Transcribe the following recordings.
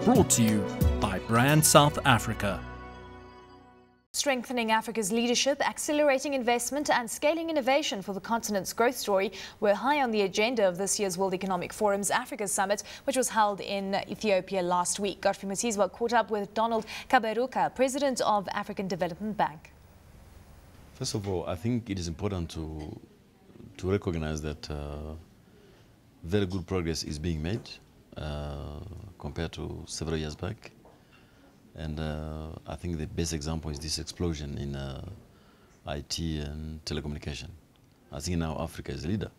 brought to you by Brand South Africa. Strengthening Africa's leadership, accelerating investment and scaling innovation for the continent's growth story were high on the agenda of this year's World Economic Forum's Africa Summit, which was held in Ethiopia last week. Godfrey Mutizwa caught up with Donald Kaberuka, President of African Development Bank. First of all, I think it is important to recognize that very good progress is being made compared to several years back. And I think the best example is this explosion in IT and telecommunication. I think now Africa is a leader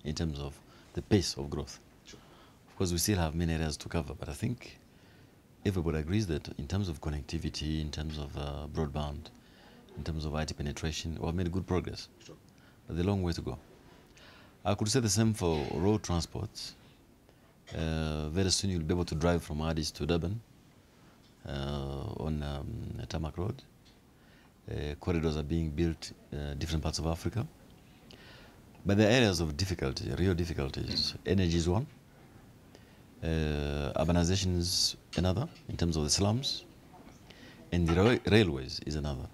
in terms of the pace of growth. Sure. Of course, we still have many areas to cover, but I think everybody agrees that in terms of connectivity, in terms of broadband, in terms of IT penetration, we have made good progress. Sure. But there's a long way to go. I could say the same for road transport. Very soon you'll be able to drive from Addis to Durban on Tarmac Road. Corridors are being built in different parts of Africa. But the areas of difficulty, real difficulties, energy is one, urbanization is another in terms of the slums, and the railways is another.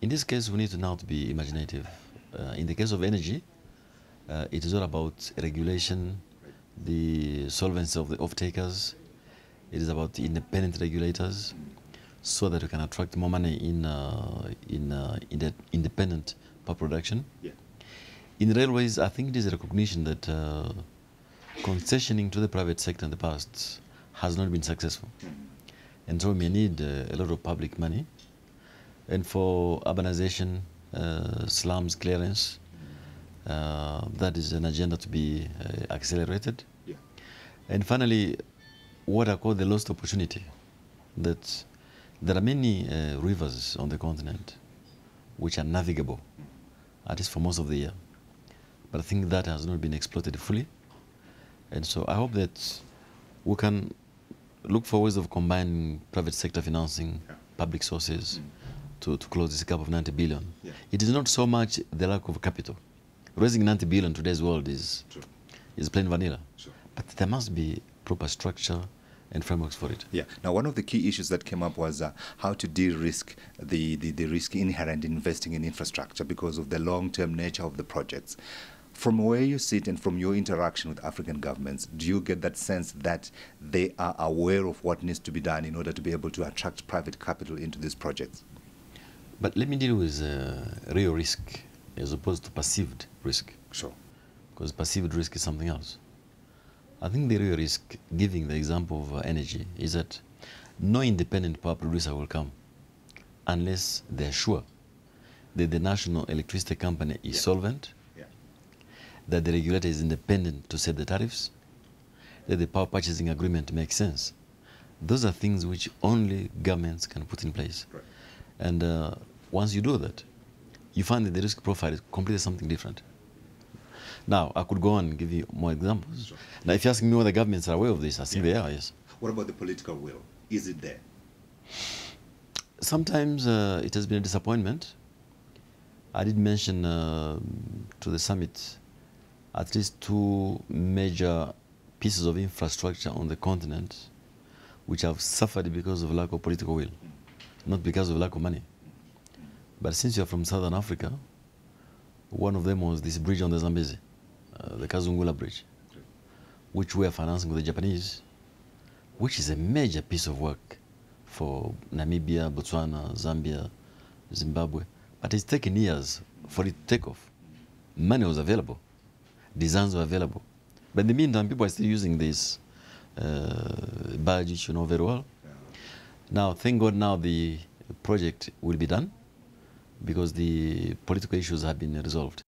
In this case, we need to now be imaginative. In the case of energy, it is all about regulation, the solvency of the off-takers. It is about the independent regulators, so that we can attract more money in the independent power production. Yeah. In railways, I think it is a recognition that concessioning to the private sector in the past has not been successful. And so we may need a lot of public money. And for urbanization, slums clearance, that is an agenda to be accelerated. Yeah. And finally, what I call the lost opportunity, that there are many rivers on the continent which are navigable, at least for most of the year. But I think that has not been exploited fully. And so I hope that we can look for ways of combining private sector financing, public sources, to close this gap of 90 billion. Yeah. It is not so much the lack of capital. Raising 90 billion in today's world is plain vanilla. Sure. But there must be proper structure and frameworks for it. Yeah. Now, one of the key issues that came up was how to de-risk the risk inherent in investing in infrastructure because of the long-term nature of the projects. From where you sit and from your interaction with African governments, do you get that sense that they are aware of what needs to be done in order to be able to attract private capital into these projects? But let me deal with real risk as opposed to perceived risk. Sure. Because perceived risk is something else. I think the real risk, giving the example of energy, is that no independent power producer will come unless they're sure that the national electricity company is solvent, that the regulator is independent to set the tariffs, that the power purchasing agreement makes sense. Those are things which only governments can put in place. Right. And once you do that, you find that the risk profile is completely something different. Now, I could go on and give you more examples. Sure. Now, if you ask me whether governments are aware of this, I think they are, yes. What about the political will? Is it there? Sometimes it has been a disappointment. I did mention to the summit at least two major pieces of infrastructure on the continent which have suffered because of lack of political will, not because of lack of money. But since you're from Southern Africa, one of them was this bridge on the Zambezi, the Kazungula Bridge, which we are financing with the Japanese, which is a major piece of work for Namibia, Botswana, Zambia, Zimbabwe. But it's taken years for it to take off. Money was available. Designs were available. But in the meantime, people are still using this badge, which you know very well. Now, thank God now the project will be done because the political issues have been resolved.